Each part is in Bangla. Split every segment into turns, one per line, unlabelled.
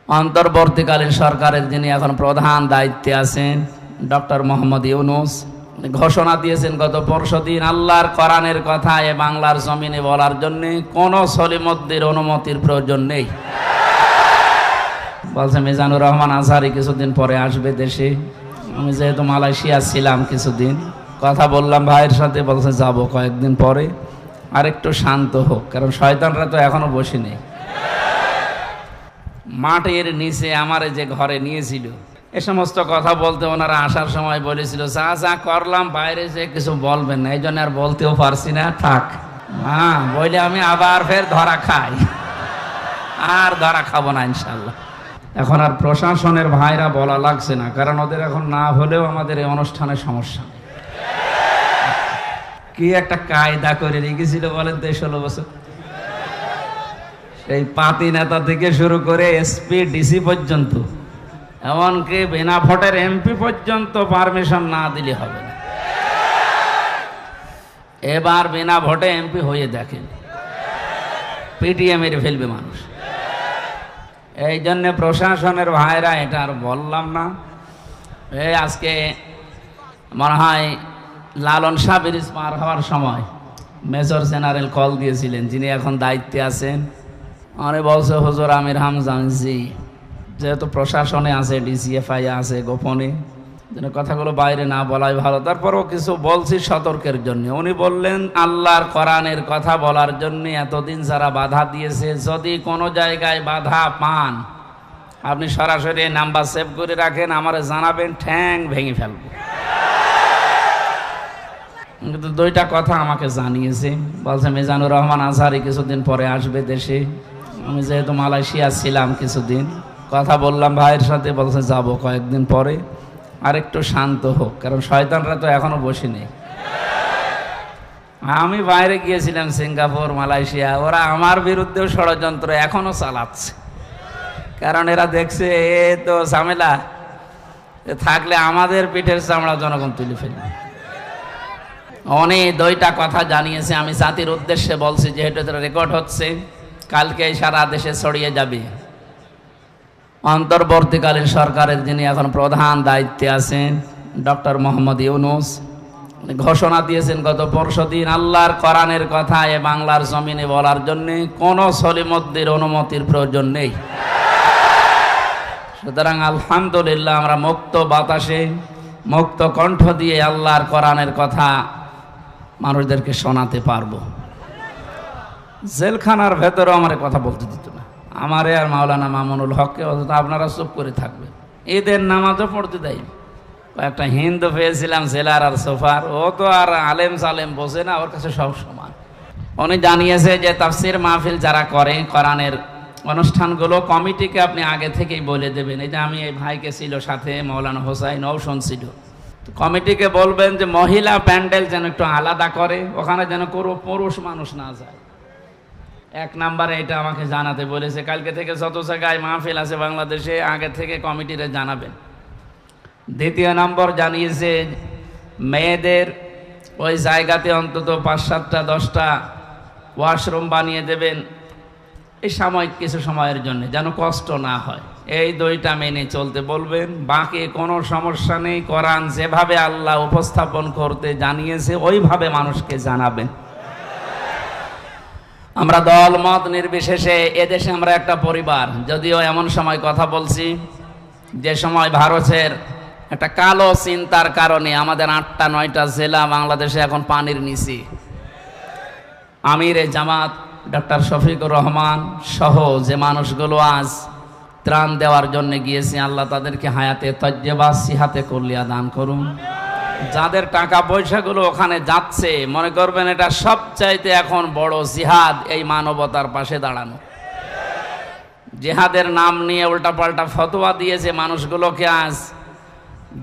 অন্তর্বর্তীকালীন সরকারের যিনি এখন প্রধান দায়িত্বে আছেন ডক্টর মোহাম্মদ ইউনূস ঘোষণা দিয়েছেন গত পরশুদিন আল্লাহর কোরআনের কথা এ বাংলার জমিনে বলার জন্য কোনো সলিমুদ্দির অনুমতির প্রয়োজন নেই। বলছে মিজানুর রহমান আজহারি কিছুদিন পরে আসবে দেশে। আমি যেহেতু মালয়েশিয়া ছিলাম কিছুদিন, কথা বললাম ভাইয়ের সাথে, বলছে যাব কয়েকদিন পরে, আর একটু শান্ত হোক, কারণ শয়তানরা তো এখনো বসে নেই। মাটির নিচে আমার যে ঘরে নিয়েছিল এ সমস্ত কথা বলতে ওনারা আসার সময় বলেছিল যা যা করলাম বাইরে যে কিছু বলবেন না, এই জন্য আর বলতেও পারছি না, থাক। হ্যাঁ বলে আমি আবার ফের ধরা খাই, আর ধরা খাবো না ইনশাল্লাহ। এখন আর প্রশাসনের ভাইরা বলা লাগছে না, কারণ ওদের এখন না হলেও আমাদের এই অনুষ্ঠানের সমস্যা। কি একটা কায়দা করে রেখেছিল বলেন তো 16 বছর, সেই পাতি নেতা থেকে শুরু করে এসপি ডিসি পর্যন্ত, এমনকি বিনা ভোটের এমপি পর্যন্ত পারমিশন না দিলে হবে না। এবার বিনা ভোটে এমপি হয়ে দেখেন, পিটিএ মেরে ফেলবে মানুষ। এই জন্য প্রশাসনের ভাইরা, এটা আর বললাম না। এই আজকে মনে হয় লালন শাহ ব্রিজ পার হওয়ার সময় মেজর জেনারেল কল দিয়েছিলেন, যিনি এখন দায়িত্বে আছেন। আরে বলছে হুজুর আমির হামজান জি, যেহেতু প্রশাসনে আছে, ডিসিএফআই আছে, গোপনে কথাগুলো বাইরে না বলাই ভালো, তারপরও কিছু বলছি সতর্কের জন্য। উনি বললেন আল্লাহর কোরআনের কথা বলার জন্য এতদিন যারা বাধা দিয়েছে, যদি কোনো জায়গায় বাধা পান আপনি সরাসরি নাম্বার সেভ করে রাখেন, আমারে জানাবেন, ঠ্যাং ভেঙে ফেলব। কিন্তু দুইটা কথা আমাকে জানিয়েছে, বলছে মিজানুর রহমান আজহারি কিছুদিন পরে আসবে দেশে। আমি যেহেতু মালয়েশিয়া ছিলাম কিছুদিন, কথা বললাম ভাইয়ের সাথে, বলছে যাব কয়েকদিন পরে, আর একটু শান্ত হোক, কারণ শয়তানরা তো এখনো বসে নেই। আমি বাইরে গিয়েছিলাম সিঙ্গাপুর, মালয়েশিয়া, ওরা আমার বিরুদ্ধেও ষড়যন্ত্র এখনো চালাচ্ছে, কারণ এরা দেখছে এ তো ঝামেলা থাকলে আমাদের পিঠের চামড়া জনগণ তুলে ফেলবে। অনেক দুইটা কথা জানিয়েছে, আমি জাতির উদ্দেশ্যে বলছি, যেহেতু এটা রেকর্ড হচ্ছে, কালকে সারা দেশে ছড়িয়ে যাবে। অন্তর্বর্তীকালীন সরকারের যিনি এখন প্রধান দায়িত্বে আছেন ডক্টর মোহাম্মদ ইউনূস ঘোষণা দিয়েছেন গত পরশুদিন আল্লাহর কোরআনের কথা এ বাংলার জমিনে বলার জন্য কোনো সলিমুদ্দির অনুমতির প্রয়োজন নেই। সুতরাং আলহামদুলিল্লাহ আমরা মুক্ত বাতাসে, মুক্ত কণ্ঠ দিয়ে আল্লাহর কোরআনের কথা মানুষদেরকে শোনাতে পারবো। জেলখানার ভেতরেও আমার কথা বলতে দিত না, আমারে আর মাওলানা মামুনুল হককে, অথচ আপনারা চুপ করে থাকবেন। ঈদের নামাজও পড়তে দেয়। কয়েকটা হিন্দু পেয়েছিলাম জেলার আর সোফার, ও তো আর আলেম সালেম বোঝে না, ওর কাছে সব সমান। উনি জানিয়েছে যে তাফসির মাহফিল যারা করে, কোরআনের অনুষ্ঠানগুলো কমিটিকে আপনি আগে থেকেই বলে দেবেন। এই যে আমি এই ভাইকে ছিল সাথে, মৌলানা হোসাইন ও শুনছিল, কমিটিকে বলবেন যে মহিলা প্যান্ডেল যেন একটু আলাদা করে, ওখানে যেন কোনো পুরুষ মানুষ না যায়। এক নাম্বারে এটা আমাকে জানাতে বলেছে। কালকে থেকে যত জায়গায় মাহফিল আছে বাংলাদেশে আগে থেকে কমিটিরে জানাবেন। দ্বিতীয় নম্বর জানিয়েছে মেয়েদের ওই জায়গাতে অন্তত 5-7টা 10টা ওয়াশরুম বানিয়ে দেবেন, এই সাময়িক কিছু সময়ের জন্য, যেন কষ্ট না হয়। এই দুইটা মেনে চলতে বলবেন। বাকি কোনো সমস্যা নেই, কোরআন যেভাবে আল্লাহ উপস্থাপন করতে জানিয়েছে ওইভাবে মানুষকে জানাবেন। আমরা দল মত নির্বিশেষে এদেশে আমরা একটা পরিবার। যদিও এমন সময় কথা বলছি যে সময় ভারতের একটা কালো চিন্তার কারণে আমাদের 8টা-9টা জেলা বাংলাদেশে এখন পানির নিচে। আমিরে জামাত ডক্টর শফিকুর রহমান সহ যে মানুষগুলো আজ ত্রাণ দেওয়ার জন্য গিয়েছে, আল্লাহ তাদেরকে হায়াতে তজ্জেবা সিহাতে কল্যাণ দান করুন। যাদের টাকা পয়সাগুলো ওখানে যাচ্ছে, মনে করবেন এটা সবচাইতে এখন বড় জিহাদ, এই মানবতার পাশে দাঁড়ানো। জিহাদের নাম নিয়ে উল্টাপাল্টা ফতোয়া দিয়েছে মানুষগুলোকে, আজ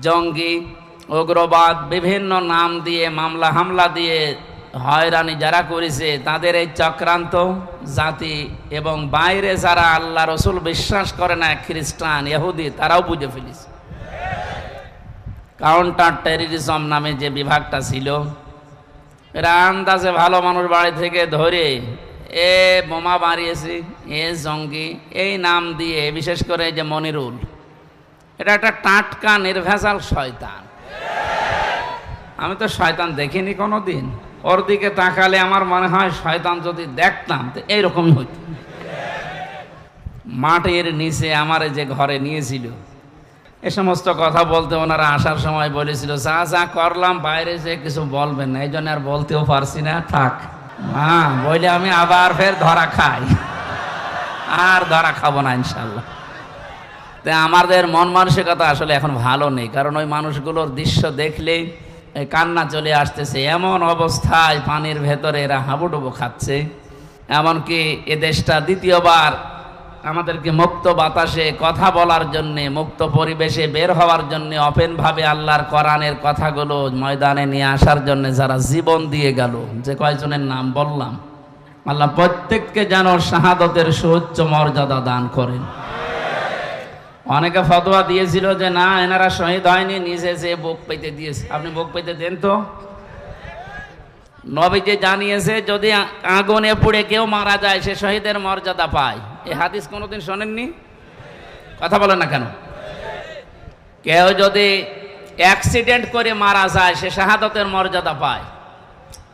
জঙ্গি, উগ্রবাদ বিভিন্ন নাম দিয়ে মামলা হামলা দিয়ে হয়রানি যারা করেছে, তাদের এই চক্রান্ত জাতি এবং বাইরে যারা আল্লাহ রসুল বিশ্বাস করে না, খ্রিস্টান, ইহুদি, তারাও বুঝে ফেলেছে। কাউন্টার টেররিজম নামে যে বিভাগটা ছিল, এরা আন্দাজে ভালো মানুষ বাড়ি থেকে ধরে এ বোমা বাড়িয়েছি, এ জঙ্গি, এই নাম দিয়ে, বিশেষ করে যে মনিরুল, এটা একটা টাটকা নির্ভেজাল শয়তান। আমি তো শয়তান দেখিনি কোনো দিন, ওর দিকে তাকালে আমার মনে হয় শয়তান যদি দেখতাম তো এইরকমই হইত। মাটির নিচে আমার যে ঘরে নিয়েছিল, এ সমস্ত কথা বলতে ওনারা আসার সময় বলেছিল, যা যা করলাম বাইরে যে কিছু বলবেন না, এই জন্য আর বলতেও পারছি না, থাক। হ্যাঁ, বলে আমি আবার ফের ধরা খাই, আর ধরা খাবো না ইনশাল্লাহ। তো আমাদের মন মানসিকতা আসলে এখন ভালো নেই, কারণ ওই মানুষগুলোর দৃশ্য দেখলেই কান্না চলে আসতেছে। এমন অবস্থায় পানির ভেতরে এরা হাবুডুবু খাচ্ছে, এমনকি এ দেশটা দ্বিতীয়বার আমাদেরকে মুক্ত বাতাসে কথা বলার জন্যে, মুক্ত পরিবেশে বের হওয়ার জন্যে, ওপেনভাবে আল্লাহর কোরআনের কথাগুলো ময়দানে নিয়ে আসার জন্য যারা জীবন দিয়ে গেল, যে কয়েকজনের নাম বললাম, আল্লাহ প্রত্যেককে যেন শাহাদতের সুউচ্চ মর্যাদা দান করেন। অনেকে ফতোয়া দিয়েছিল যে না, এনারা শহীদ হয়নি, নিজে যে বুক পেতে দিয়েছে। আপনি বুক পেতে দেন তো। নবীজি জানিয়েছে যদি আগুনে পুড়ে কেউ মারা যায় সে শহীদের মর্যাদা পায়। এই হাদিস কোনোদিন শোনেননি? কথা বলেন না কেন? কেউ যদি অ্যাক্সিডেন্ট করে মারা যায় সে শাহাদতের মর্যাদা পায়।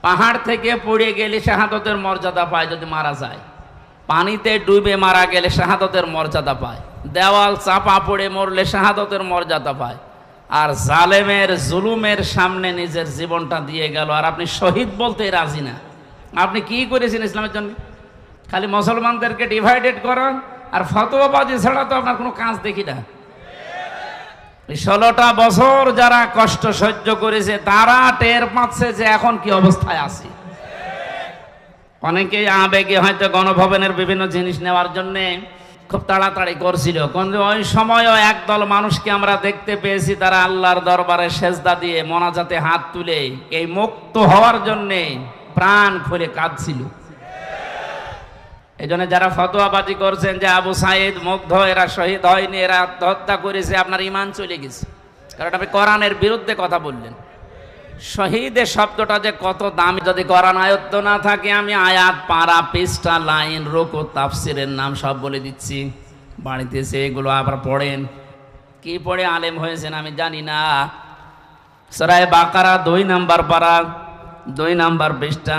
পাহাড় থেকে পড়ে গেলে শাহাদতের মর্যাদা পায় যদি মারা যায়। পানিতে ডুবে মারা গেলে শাহাদতের মর্যাদা পায়। দেওয়াল চাপা পড়ে মরলে শাহাদতের মর্যাদা পায়। আর জালেমের জুলুমের সামনে নিজের জীবনটা দিয়ে গেল, আর আপনি শহীদ বলতে রাজি না। আপনি কি করেছেন ইসলামের জন্য? খালি মুসলমানদেরকে ডিভাইডেড করেন আর ফতোয়াবাজি ছাড়া তো আপনার কোনো কাজ দেখি না। 16টা বছর যারা কষ্ট সহ্য করেছে তারা টের পাচ্ছে যে এখন কি অবস্থায় আছে। অনেকেই আবেগে হয়তো গণভবনের বিভিন্ন জিনিস নেওয়ার জন্য খুব তাড়াতাড়ি করছিল, কিন্তু ওই সময়ও একদল মানুষকে আমরা দেখতে পেয়েছি তারা আল্লাহর দরবারে সেজদা দিয়ে মোনাজাতে হাত তুলে এই মুক্ত হওয়ার জন্যে প্রাণ খুলে কাঁদছিল। এই জন্য যারা ফতোয়াবাজি করছেন যে আবু সাইদ মুগ্ধ, এরা শহীদ হয়নি, এরা আত্মহত্যা করেছে, আপনার ইমান চলে গেছে, কারণ আপনি কোরআনের বিরুদ্ধে কথা বললেন। শহীদের শব্দটা যে কত দামি, যদি কোরআন আয়ত্ত না থাকে আমি আয়াত, পারা, পৃষ্ঠা, লাইন, রুকু, তাফসিরের নাম সব বলে দিচ্ছি। বাড়িতে এসে এগুলো আবার পড়েন। কি পড়ে আলেম হয়েছেন আমি জানি না। সূরা বাকারা 2 নাম্বার পারা, 2 নাম্বার পৃষ্ঠা,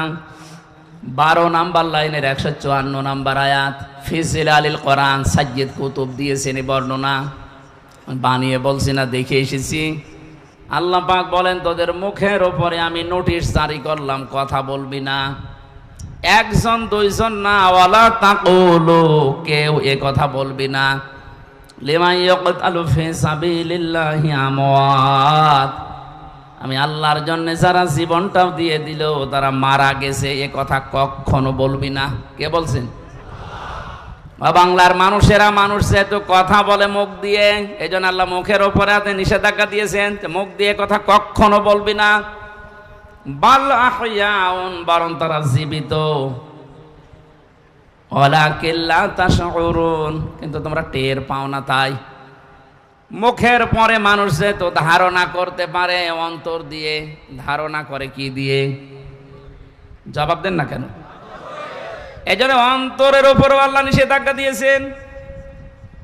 12 নাম্বার লাইনের 154 নাম্বার আয়াত। ফি জিলালিল কোরআন, সাজ্জিদ কুতুব দিয়েছেন এই বর্ণনা, বানিয়ে বলছি না, দেখে এসেছি। আল্লাহ পাক বলেন তোদের মুখের ওপরে আমি নোটিশ জারি করলাম, কথা বলবি না। একজন দুইজন না, ওয়ালা তাকুলু, কেউ এ কথা বলবি না। লিমান ইয়াকতালু ফি সাবিলিল্লাহি আমওয়াত, আমি আল্লাহর জন্য যারা জীবনটাও দিয়ে দিল তারা মারা গেছে, এ কথা কখনো বলবি না। কে বলছেন? বাংলার মানুষেরা, মানুষ যেহেতু কথা বলে মুখ দিয়ে, এই জন্য আল্লাহ মুখের ওপরে হাতে নিষেধাজ্ঞা দিয়েছেন, মুখ দিয়ে কথা কখনো বলবি না। বাল আহইয়াউন, বরং তারা জীবিত। ওয়ালাকিন লা তাশউরুন, কিন্তু তোমরা টের পাও না। তাই মুখের পরে মানুষ যেহেতু ধারণা করতে পারে, অন্তর দিয়ে ধারণা করে কি দিয়ে? জবাব দেন না কেন? এই জন্য অন্তরের উপরও আল্লাহ নিষেধাজ্ঞা দিয়েছেন।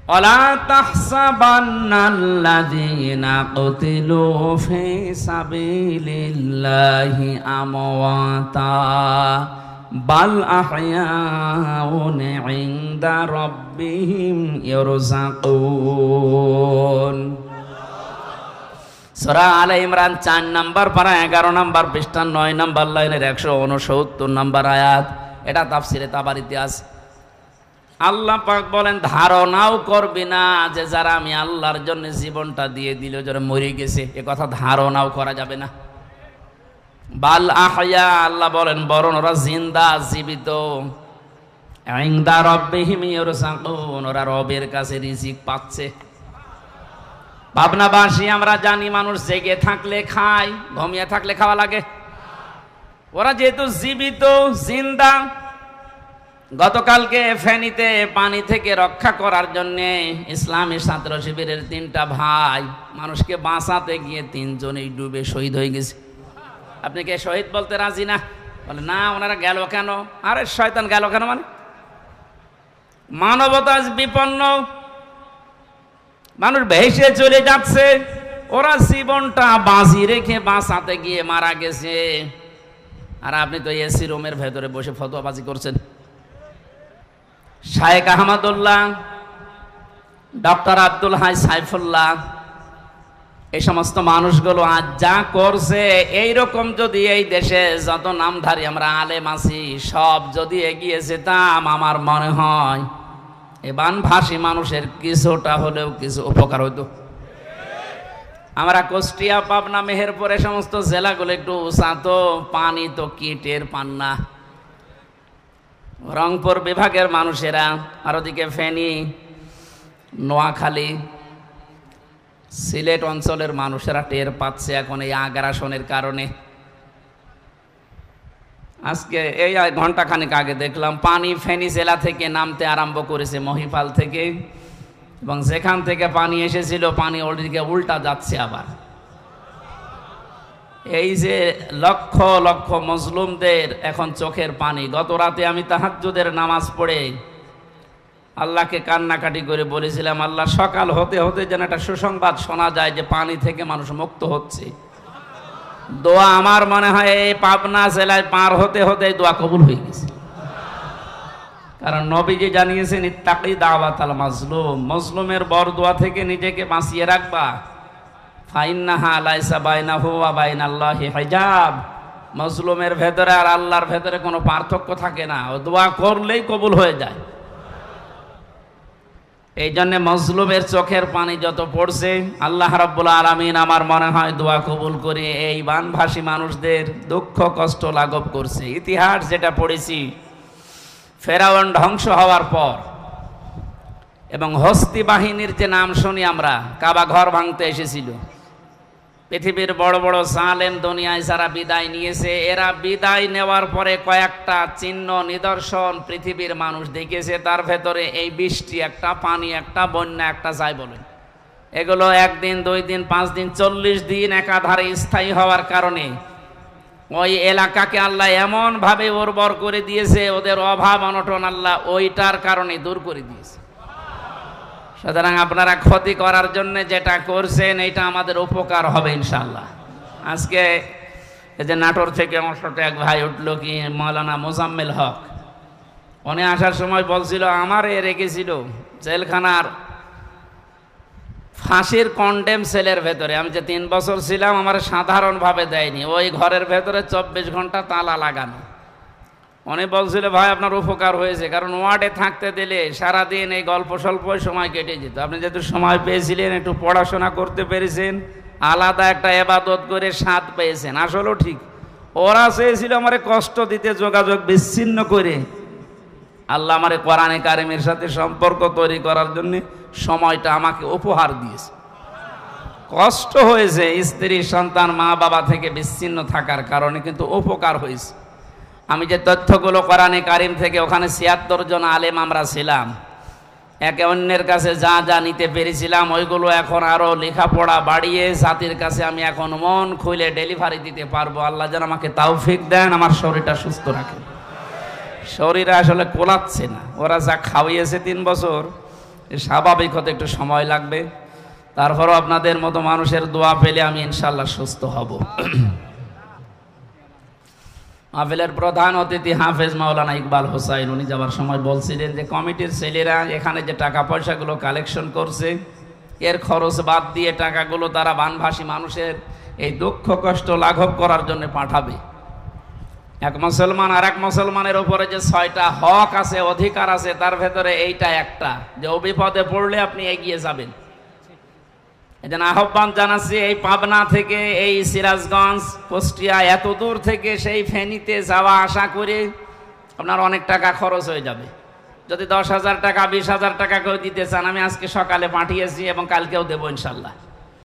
ওয়ালা তাহসাবান্নাল্লাযীনা কুতিলু ফি সাবিলিল্লাহি আমওয়াতা বাল আহইয়াউন ইনদা রাব্বিহিম ইরযাকুন। সূরা আলে ইমরান 4 নাম্বার পারা, 11 নাম্বার পৃষ্ঠা, 9 নাম্বার লাইনের 169 নাম্বার আয়াত। এটা তাফসিরে তাবারিতে আছে। আল্লাহ পাক বলেন ধারণাও করবি না যে যারা আমি আল্লাহর জন্য জীবনটা দিয়ে দিল যারা মরে গেছে, এ কথা ধারণাও করা যাবে না। বাল আহইয়া, আল্লাহ বলেন বরং ওরা জিন্দা, জীবিত। ইনদা রাব্বিহিম ইরযাকুন, ওরা রবের কাছে রিজিক পাচ্ছে। ভাবনাবাসী আমরা জানি মানুষ জেগে থাকলে খায়, ঘুমিয়ে থাকলে খাওয়া লাগে। ওরা যেহেতু জীবিত, জিন্দা। গতকালকে ফেনীতে পানি থেকে রক্ষা করার জন্যে ইসলামী ছাত্র শিবিরের 3টা ভাই মানুষকে বাঁচাতে গিয়ে 3 জনেই ডুবে শহীদ হয়ে গেছে। আপনি কে শহীদ বলতে রাজি না? বলে না ওনারা গেল কেন? আরে শয়তান গেল কেন মানে মানবতা আজ বিপন্ন, মানুষ ভেসে চলে যাচ্ছে, ওরা জীবনটা বাজি রেখে বাঁচাতে গিয়ে মারা গেছে, আর আপনি তো এসি রুমের ভেতরে বসে ফতোয়াবাজি করছেন। শায়েখ আহমদুল্লাহ, ডক্টর আব্দুল হাই সাইফুল্লাহ, এই সমস্ত মানুষগুলো আজ যা করছে, এইরকম যদি এই দেশে যত নামধারী আমরা আলেম আছি সব যদি এগিয়ে যেতাম, আমার মনে হয় এই বানভাসী মানুষের কিছুটা হলেও কিছু উপকার হইতো। আমরা কুষ্টিয়া, পাবনা, মেহেরপুর এই সমস্ত জেলাগুলো একটু উঁচা, তো পানি তো কি টের পান না। রংপুর বিভাগের মানুষেরা, আর ওদিকে ফেনী, নোয়াখালী, সিলেট অঞ্চলের মানুষেরা টের পাচ্ছে এখন এই আগ্রাসনের কারণে। আজকে এই ঘন্টাখানেক আগে দেখলাম পানি ফেনী জেলা থেকে নামতে আরম্ভ করেছে, মহিপাল থেকে, এবং যেখান থেকে পানি এসেছিল পানি ওদিকে উল্টা যাচ্ছে আবার। এই যে লক্ষ লক্ষ মজলুমদের এখন চোখের পানি। গত রাতে আমি তাহাজ্জুদের নামাজ পড়ে আল্লাহকে কান্নাকাটি করে বলেছিলাম, আল্লাহ সকাল হতে হতে যেন একটা সুসংবাদ শোনা যায় যে পানি থেকে মানুষ মুক্ত হচ্ছে। দোয়া আমার মনে হয় এই পাবনা জেলায় পার হতে হতে দোয়া কবুল হয়ে গেছে, কারণ নবীজি জানিয়েছেন ইত্তাকি দাওয়াতাল মাজলুম, মজলুমের বরদোয়া থেকে নিজেকে বাঁচিয়ে রাখবা। ফাইন্নাহা লাইসা বাইনাহু ওয়া বাইনাল্লাহি হিজাব, মজলুমের ভেতরে আর আল্লাহর ভেতরে কোনো পার্থক্য থাকে না, ও দোয়া করলেই কবুল হয়ে যায়। এই জন্য মজলুমের চোখের পানি যত পড়ছে, আল্লাহ রাব্বুল আলামিন আমার মনে হয় দোয়া কবুল করে এই বানভাসী মানুষদের দুঃখ কষ্ট লাঘব করছে। ইতিহাস যেটা পড়েছি, ফেরাউন ধ্বংস হওয়ার পর এবং হস্তি বাহিনীর যে নাম শুনি আমরা, কাবা ঘর ভাঙতে এসেছিল, পৃথিবীর বড় বড় জালেম দুনিয়ায় যারা বিদায় নিয়েছে, এরা বিদায় নেওয়ার পরে কয়েকটা চিহ্ন নিদর্শন পৃথিবীর মানুষ দেখেছে। তার ভেতরে এই বৃষ্টি একটা, পানি একটা, বন্যা একটা, যাই বলেন, এগুলো একদিন, 2 দিন, 5 দিন, 40 দিন একাধারে স্থায়ী হওয়ার কারণে ওই এলাকাকে আল্লাহ এমন ভাবে উর্বর করে দিয়েছে, ওদের অভাব অনটন আল্লাহ ওইটার কারণে দূর করে দিয়েছে। সুতরাং আপনারা ক্ষতি করার জন্য যেটা করছেন, এটা আমাদের উপকার হবে ইনশাআল্লাহ। আজকে এই যে নাটোর থেকে আমার সাথে এক ভাই উঠলো, কি মাওলানা মোজাম্মেল হক, উনি আসার সময় বলছিল আমারে রেখেছিল জেলখানার ফাঁসির কন্ডেম সেলের ভেতরে। আমি যে 3 বছর ছিলাম, আমার সাধারণভাবে দেয়নি, ওই ঘরের ভেতরে 24 ঘন্টা তালা লাগানো। উনি বলছিল ভাই আপনার উপকার হয়েছে, কারণ ওয়ার্ডে থাকতে দিলে সারাদিন এই গল্প স্বল্প সময় কেটে যেত। আপনি যেহেতু সময় পেয়েছিলেন, একটু পড়াশোনা করতে পেরেছেন, আলাদা একটা ইবাদত করে স্বাদ পেয়েছেন। আসলেও ঠিক, ওরা চেয়েছিল আমারে কষ্ট দিতে, যোগাযোগ বিচ্ছিন্ন করে। আল্লাহ আমারে কোরআনে কারিমের সাথে সম্পর্ক তৈরি করার জন্য সময়টা আমাকে উপহার দিয়েছে। কষ্ট হয়েছে স্ত্রী, সন্তান, মা বাবা থেকে বিচ্ছিন্ন থাকার কারণে, কিন্তু উপকার হয়েছে। আমি যে তথ্যগুলো কোরআনে কারিম থেকে, ওখানে 76 জন আলেম আমরা ছিলাম, একে অন্যের কাছে যা যা নিতে পেরেছিলাম, ওইগুলো এখন আরো লেখাপড়া বাড়িয়ে জাতির কাছে আমি এখন মন খুলে ডেলিভারি দিতে পারবো। আল্লাহ যেন আমাকে তাওফিক দেন, আমার শরীরটা সুস্থ রাখেন। শরীরে আসলে কোলাচ্ছে না, ওরা যা খাওয়িয়েছে 3 বছর, স্বাভাবিক হতে একটু সময় লাগবে। তারপরও আপনাদের মতো মানুষের দোয়া পেলে আমি ইনশাল্লাহ সুস্থ হব। মাহফিলের প্রধান অতিথি হাফেজ মাওলানা ইকবাল হোসাইন, উনি যাওয়ার সময় বলছিলেন যে কমিটির ছেলেরা এখানে যে টাকা পয়সাগুলো কালেকশন করছে, এর খরচ বাদ দিয়ে টাকাগুলো তারা বানভাসী মানুষের এই দুঃখ কষ্ট লাঘব করার জন্য পাঠাবে। এক মুসলমান আর এক মুসলমানের উপরে যে 6টা হক আছে, অধিকার আছে, তার ভেতরে এইটা একটা, যে ও বিপদে পড়লে আপনি এগিয়ে যাবেন। এই জন্য আহ্বান জানাচ্ছি, এই পাবনা থেকে, এই সিরাজগঞ্জ, কুষ্টিয়া, এত দূর থেকে সেই ফেনীতে যাওয়া আসা করে আপনার অনেক টাকা খরচ হয়ে যাবে। যদি 10,000 টাকা, 20,000 টাকা কেউ দিতে চান, আমি আজকে সকালে পাঠিয়েছি এবং কালকেও দেবো ইনশাল্লাহ।